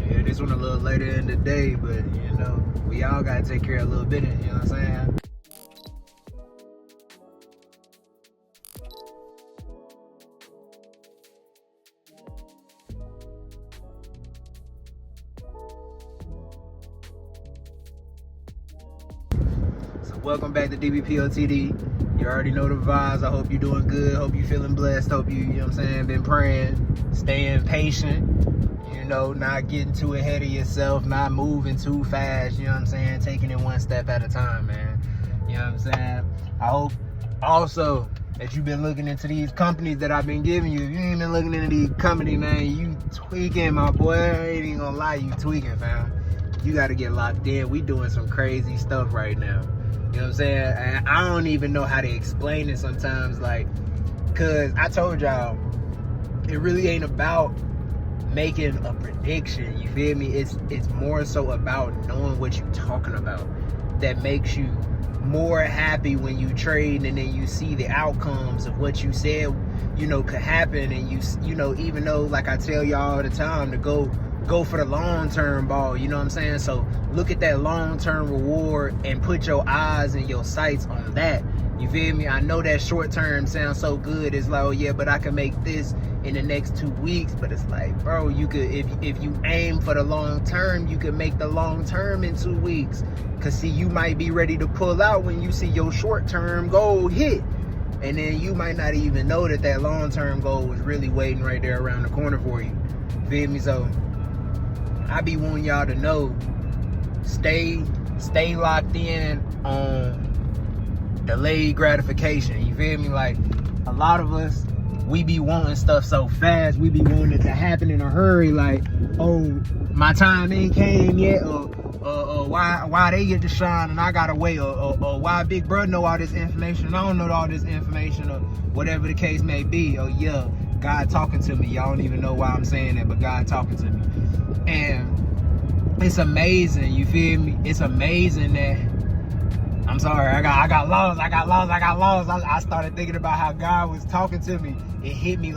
Yeah, this one a little later in the day, but you know, we all gotta take care of a little bit of it, you know what I'm saying? So welcome back to DBPOTD. You already know the vibes. I hope you're doing good. Hope you're feeling blessed. Hope you know what I'm saying, been praying, staying patient. You know, not getting too ahead of yourself, not moving too fast, you know what I'm saying? Taking it one step at a time, man. You know what I'm saying? I hope also that you've been looking into these companies that I've been giving you. If you ain't been looking into these companies, man, you tweaking, my boy. I ain't even gonna lie, you tweaking, fam. You gotta get locked in. We doing some crazy stuff right now. You know what I'm saying? And I don't even know how to explain it sometimes, like, cause I told y'all, it really ain't about making a prediction, you feel me? It's more so about knowing what you're talking about that makes you more happy when you trade, and then you see the outcomes of what you said, you know, could happen. And you know, even though, like I tell y'all all the time, to go for the long-term ball, you know what I'm saying? So look at that long-term reward and put your eyes and your sights on that. You feel me? I know that short-term sounds so good. It's like, oh yeah, but I can make this in the next 2 weeks. But it's like, bro, you could, if you aim for the long-term, you could make the long-term in 2 weeks. Cause see, you might be ready to pull out when you see your short-term goal hit. And then you might not even know that that long-term goal was really waiting right there around the corner for you. Feel me? So I be wanting y'all to know, stay locked in on delayed gratification. You feel me? Like, a lot of us, we be wanting stuff so fast. We be wanting it to happen in a hurry. Like, oh, my time ain't came yet, or why they get to shine and I gotta wait, or why Big Bro know all this information and I don't know all this information, or whatever the case may be. Oh yeah, God talking to me. Y'all don't even know why I'm saying that, but God talking to me. And it's amazing, you feel me? It's amazing that, I'm sorry, I got lost. I started thinking about how God was talking to me. It hit me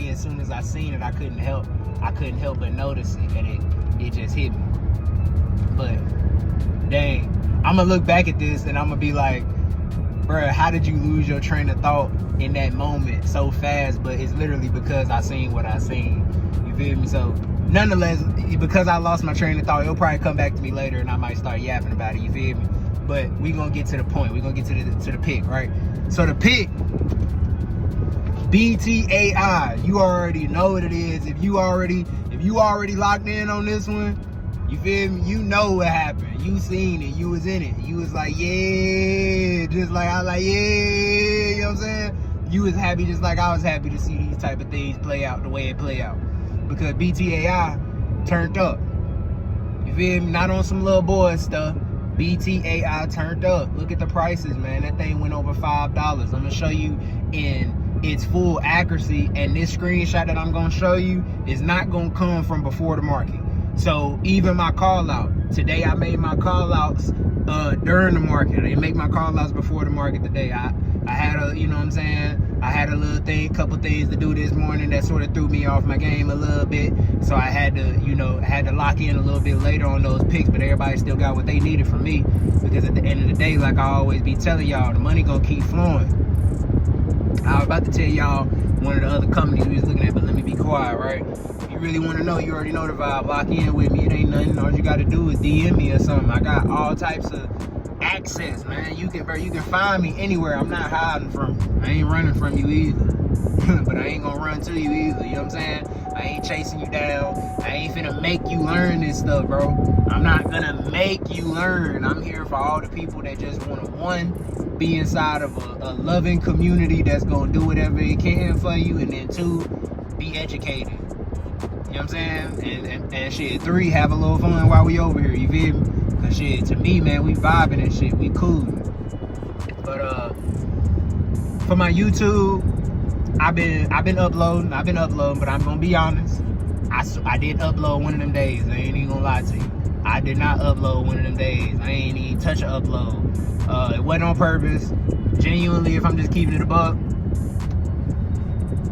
as soon as I seen it. I couldn't help but notice it, and it just hit me. But dang, I'm gonna look back at this and I'm gonna be like, bruh, how did you lose your train of thought in that moment so fast? But it's literally because I seen what I seen. You feel me? So nonetheless, because I lost my train of thought, it'll probably come back to me later and I might start yapping about it. You feel me? But we gonna get to the point. We gonna get to the pick, right? So the pick, BTAI. You already know what it is. If you already locked in on this one, you feel me? You know what happened. You seen it. You was in it. You was like, yeah, just like I was like, yeah. You know what I'm saying? You was happy just like I was happy to see these type of things play out the way it play out, because BTAI turned up. You feel me? Not on some little boy stuff. BTAI turned up. Look at the prices, man. That thing went over $5. I'm gonna show you in its full accuracy, and this screenshot that I'm gonna show you is not gonna come from before the market. So even my call out today, I made my call outs during the market. I didn't make my call outs before the market today. I had a, you know what I'm saying, I had a little thing, couple things to do this morning that sort of threw me off my game a little bit. So I had to, you know, lock in a little bit later on those picks, but everybody still got what they needed from me, because at the end of the day, like I always be telling y'all, the money gonna keep flowing. I was about to tell y'all one of the other companies we was looking at, but let me be quiet, right? If you really want to know, you already know the vibe. Lock in with me. It ain't nothing. All you got to do is DM me or something. I got all types of access, man. You can find me anywhere. I'm not hiding from you. I ain't running from you either. But I ain't gonna run to you either. You know what I'm saying? I ain't chasing you down. I ain't finna make you learn this stuff, bro. I'm not gonna make you learn. I'm here for all the people that just want to, one, be inside of a loving community that's gonna do whatever it can for you, and then two, be educated. You know what I'm saying? And shit, three, have a little fun while we over here. You feel me? Cause shit, to me, man, we vibing and shit. We cool. But for my YouTube, I've been uploading, but I'm gonna be honest. I did upload one of them days. I ain't even gonna lie to you. I did not upload one of them days. I ain't even touch an upload. It wasn't on purpose. Genuinely, if I'm just keeping it a buck,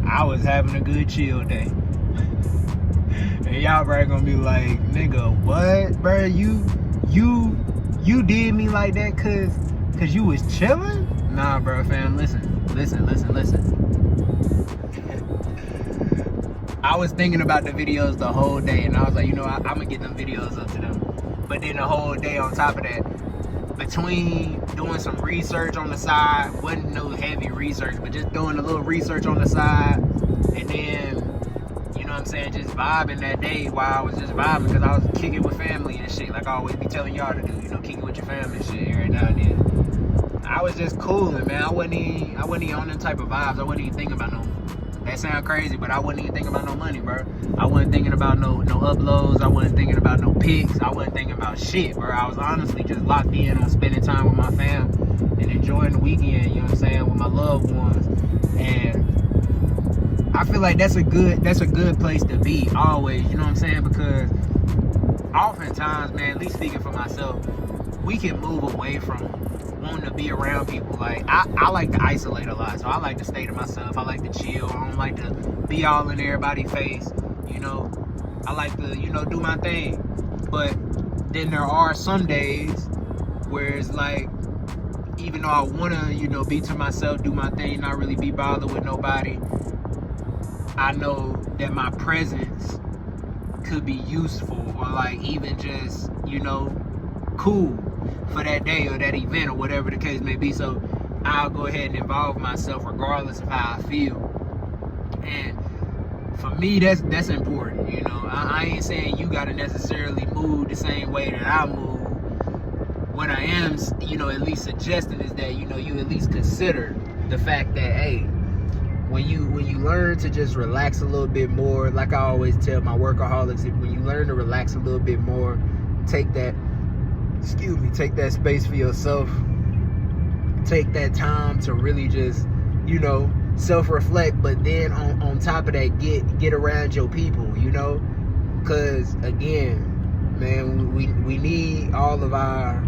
I was having a good chill day. And y'all probably gonna be like, nigga, what, bro? You did me like that cause you was chilling? Nah, bro, fam, listen. I was thinking about the videos the whole day, and I was like, you know, I'm gonna get them videos up to them. But then the whole day on top of that, between doing some research on the side, wasn't no heavy research, but just doing a little research on the side, and then, you know what I'm saying, just vibing that day while I was just vibing, because I was kicking with family and shit, like I always be telling y'all to do, you know, kicking with your family and shit every now and then. I was just cooling, man. I wasn't even on them type of vibes. I wasn't even thinking about no. That sound crazy, but I wasn't even thinking about no money, bro. I wasn't thinking about no uploads. I wasn't thinking about no pics. I wasn't thinking about shit, bro. I was honestly just locked in on spending time with my fam and enjoying the weekend, you know what I'm saying, with my loved ones. And I feel like that's a good place to be always, you know what I'm saying? Because oftentimes, man, at least speaking for myself, we can move away from wanting to be around people. Like I like to isolate a lot, so I like to stay to myself. I like to chill. I don't like to be all in everybody's face, you know. I like to, you know, do my thing. But then there are some days where it's like, even though I want to, you know, be to myself, do my thing, not really be bothered with nobody, I know that my presence could be useful, or like even just, you know, cool for that day or that event or whatever the case may be. So I'll go ahead and involve myself regardless of how I feel. And for me, that's important, you know. I ain't saying you gotta necessarily move the same way that I move. What I am, you know, at least suggesting is that, you know, you at least consider the fact that, hey, when you learn to just relax a little bit more, like I always tell my workaholics, when you learn to relax a little bit more, take that space for yourself, take that time to really just, you know, self-reflect, but then on top of that, get around your people, you know, because again, man, we need all of our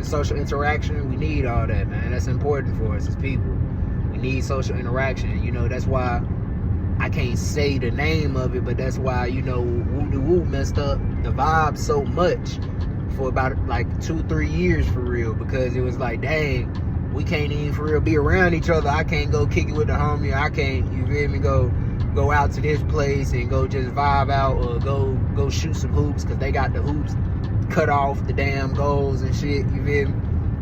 social interaction. We need all that, man. That's important for us as people. We need social interaction, you know. That's why I can't say the name of it, but that's why, you know, Woo messed up the vibe so much for about like 2-3 years for real, because it was like, dang, we can't even for real be around each other. I can't go kick it with the homie. I can't, you feel me, go out to this place and go just vibe out, or go shoot some hoops, because they got the hoops cut off the damn goals and shit, you feel me?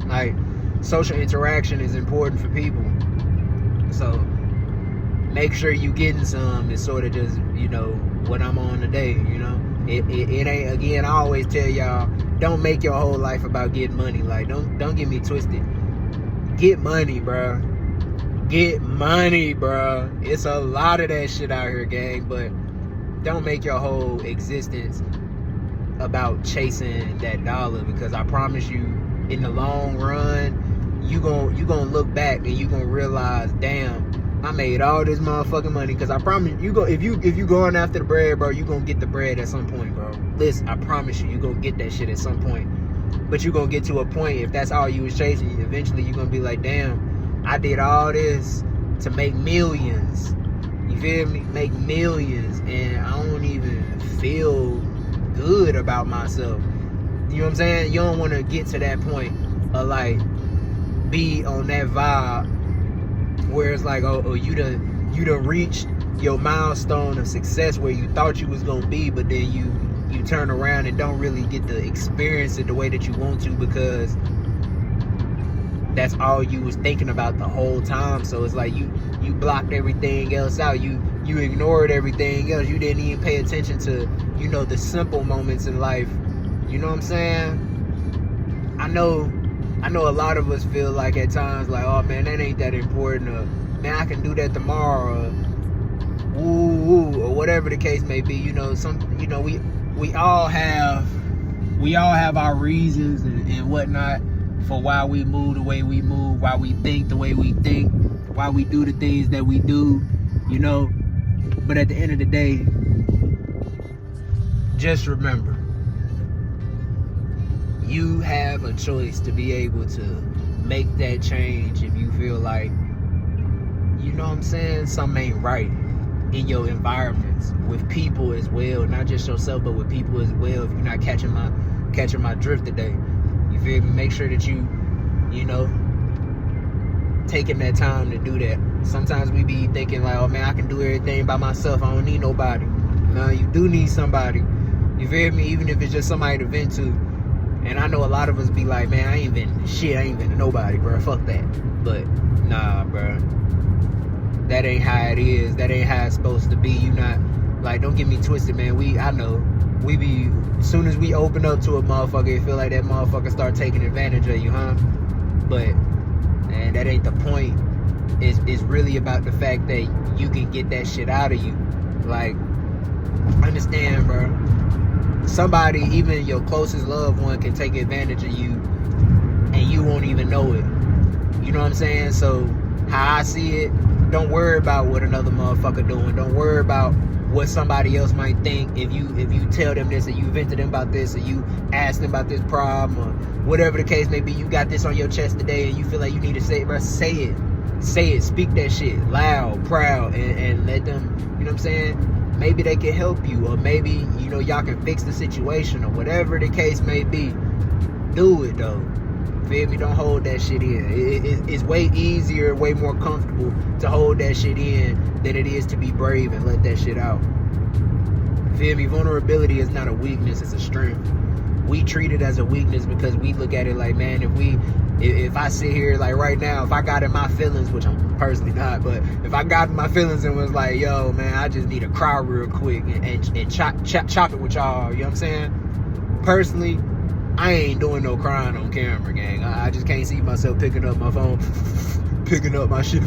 Like, social interaction is important for people. So make sure you getting some. It's sort of just, you know, what I'm on today, you know. It ain't, again, I always tell y'all, don't make your whole life about getting money. Like, don't get me twisted. Get money, bro. Get money, bro. It's a lot of that shit out here, gang. But don't make your whole existence about chasing that dollar, because I promise you, in the long run, you gonna look back and you gonna realize, damn, I made all this motherfucking money. Because I promise you, if you going after the bread, bro, you gonna get the bread at some point, bro. Listen, I promise you gonna get that shit at some point. But you gonna get to a point, if that's all you was chasing, eventually you gonna be like, damn, I did all this to make millions. You feel me? Make millions, and I don't even feel good about myself. You know what I'm saying? You don't want to get to that point of like, be on that vibe where it's like, oh, you done reached your milestone of success where you thought you was gonna be, but then you turn around and don't really get to experience it the way that you want to, because that's all you was thinking about the whole time. So it's like you blocked everything else out. You ignored everything else. You didn't even pay attention to, you know, the simple moments in life. You know what I'm saying? I know a lot of us feel like at times like, oh man, that ain't that important, or man, I can do that tomorrow, or or whatever the case may be. You know, we all have our reasons and whatnot for why we move the way we move, why we think the way we think, why we do the things that we do, you know. But at the end of the day, just remember, you have a choice to be able to make that change if you feel like, you know what I'm saying, something ain't right. in your environments with people as well, not just yourself, but with people as well. If you're not catching my drift today, you feel me? Make sure that you know, taking that time to do that. Sometimes we be thinking like, oh man, I can do everything by myself, I don't need nobody. No, you do need somebody. You feel me? Even if it's just somebody to vent to. And I know a lot of us be like, man, I ain't venting to nobody, bro. Fuck that. But nah, bro. That ain't how it is. That ain't how it's supposed to be. You not, like, don't get me twisted, man. I know, we be, as soon as we open up to a motherfucker, it feel like that motherfucker start taking advantage of you, huh? But, and that ain't the point. It's really about the fact that you can get that shit out of you. Like, understand, bro. Somebody, even your closest loved one, can take advantage of you and you won't even know it. You know what I'm saying? So how I see it, don't worry about what another motherfucker doing. Don't worry about what somebody else might think. If you tell them this, or you vent to them about this, or you ask them about this problem, or whatever the case may be, you got this on your chest today and you feel like you need to say it, bro, say it. Say it. Speak that shit loud, proud, and let them, you know what I'm saying? Maybe they can help you, or maybe, you know, y'all can fix the situation, or whatever the case may be. Do it, though. Feel me? Don't hold that shit in. It's way easier, way more comfortable to hold that shit in than it is to be brave and let that shit out. Feel me? Vulnerability is not a weakness, it's a strength. We treat it as a weakness because we look at it like, man, if I sit here, like right now, if I got in my feelings, which I'm personally not, but if I got in my feelings and was like, yo, man, I just need to cry real quick and chop it with y'all, you know what I'm saying? Personally, I ain't doing no crying on camera, gang. I just can't see myself picking up my phone, picking up my shit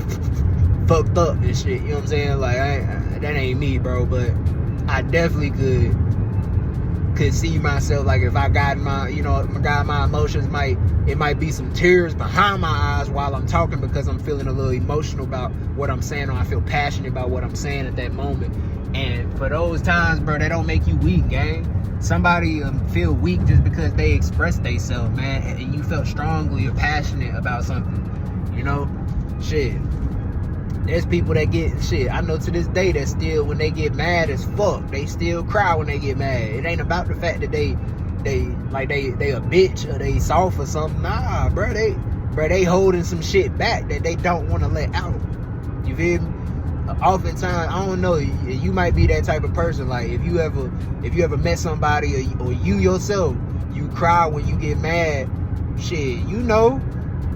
fucked up and shit, you know what I'm saying? Like, that ain't me, bro, but I definitely could see myself, like, if I got my emotions, it might be some tears behind my eyes while I'm talking because I'm feeling a little emotional about what I'm saying, or I feel passionate about what I'm saying at that moment. And for those times, bro, that don't make you weak, gang. Somebody feel weak just because they express themselves, man, and you felt strongly or passionate about something, you know? Shit. There's people that get shit. I know to this day that still, when they get mad as fuck, they still cry when they get mad. It ain't about the fact that they a bitch or they soft or something. Nah, bro, they holding some shit back that they don't want to let out. You feel me? Oftentimes, I don't know, you might be that type of person. Like, if you ever met somebody, or you yourself, you cry when you get mad. Shit, you know.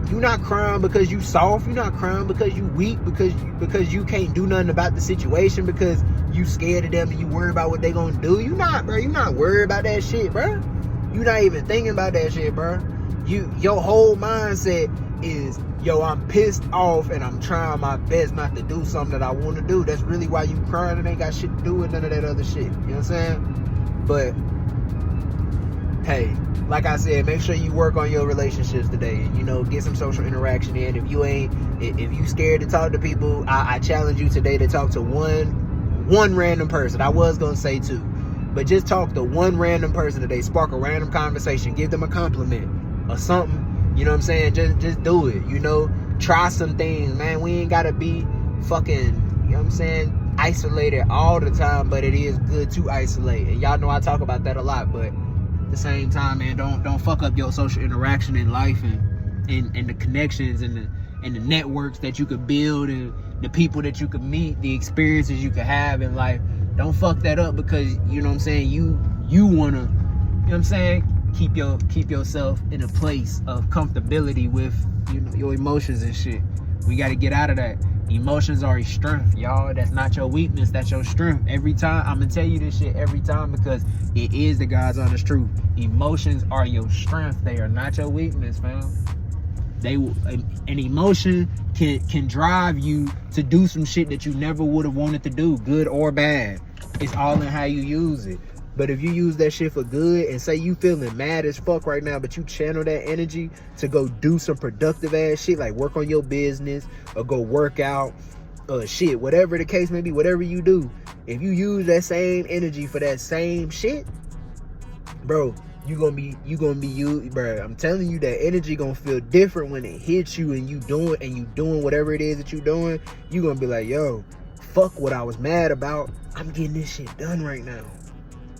You're not crying because you soft. You're not crying because you weak, because you can't do nothing about the situation, because you scared of them and you worry about what they gonna do. You not, bro. You not worried about that shit, bro. You not even thinking about that shit, bro. Your whole mindset is, yo, I'm pissed off and I'm trying my best not to do something that I want to do. That's really why you crying. It ain't got shit to do with none of that other shit. You know what I'm saying? But hey, like I said, make sure you work on your relationships today. You know, get some social interaction in. If you scared to talk to people, I challenge you today to talk to one random person. I was gonna say two, but just talk to one random person today. Spark a random conversation. Give them a compliment or something. You know what I'm saying? Just do it. You know, try some things, man. We ain't gotta be fucking, you know what I'm saying, isolated all the time, but it is good to isolate. And y'all know I talk about that a lot, but at the same time, man, don't fuck up your social interaction in life and the connections and the networks that you could build and the people that you could meet, the experiences you could have in life. Don't fuck that up because, you know what I'm saying, you wanna, you know what I'm saying, keep yourself in a place of comfortability with, you know, your emotions and shit. We got to get out of that. Emotions are a strength, y'all. That's not your weakness, that's your strength. Every time, I'm gonna tell you this shit every time because it is the God's honest truth. Emotions are your strength. They are not your weakness, fam. An emotion can drive you to do some shit that you never would have wanted to do, good or bad. It's all in how you use it. But if you use that shit for good, and say you feeling mad as fuck right now, but you channel that energy to go do some productive ass shit, like work on your business or go work out, shit, whatever the case may be, whatever you do, if you use that same energy for that same shit, bro, you gonna be you, bro. I'm telling you, that energy gonna feel different when it hits you and you doing whatever it is that you doing. You gonna be like, yo, fuck what I was mad about. I'm getting this shit done right now. You know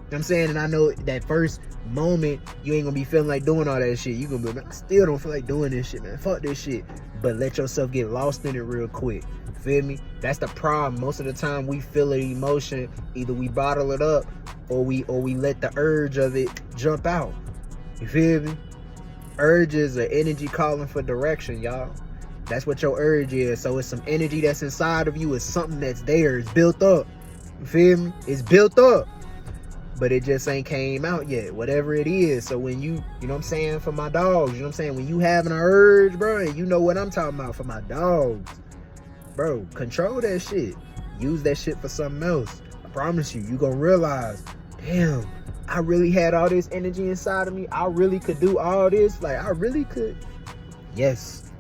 what I'm saying? And I know that first moment, you ain't gonna be feeling like doing all that shit. You gonna be like, I still don't feel like doing this shit, man. Fuck this shit. But let yourself get lost in it real quick. Feel me? That's the problem. Most of the time we feel an emotion, either we bottle it up or we let the urge of it jump out. You feel me? Urges are energy calling for direction, y'all. That's what your urge is. So it's some energy that's inside of you. It's something that's there. It's built up. You feel me? It's built up. But it just ain't came out yet, whatever it is. So when you know what I'm saying, for my dogs, you know what I'm saying, when you having an urge, bro, and you know what I'm talking about for my dogs, bro, control that shit. Use that shit for something else. I promise you, you gonna realize, damn, I really had all this energy inside of me. I really could do all this. Like, I really could. Yes.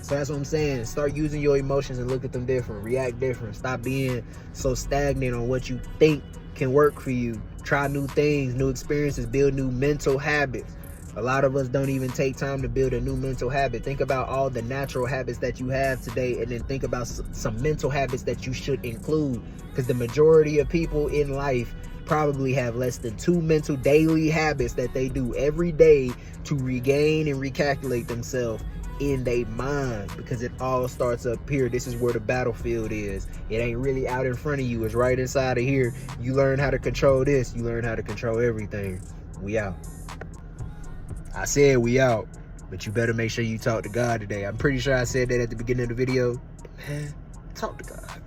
So that's what I'm saying. Start using your emotions and look at them different. React different. Stop being so stagnant on what you think can work for you. Try new things, new experiences, build new mental habits. A lot of us don't even take time to build a new mental habit. Think about all the natural habits that you have today, and then think about some mental habits that you should include. Because the majority of people in life probably have less than 2 mental daily habits that they do every day to regain and recalculate themselves in their mind, because it all starts up here. This is where the battlefield is. It ain't really out in front of you. It's right inside of here. You learn how to control this, you learn how to control everything. We out. I said we out, but you better make sure you talk to God today. I'm pretty sure I said that at the beginning of the video. Man, talk to God.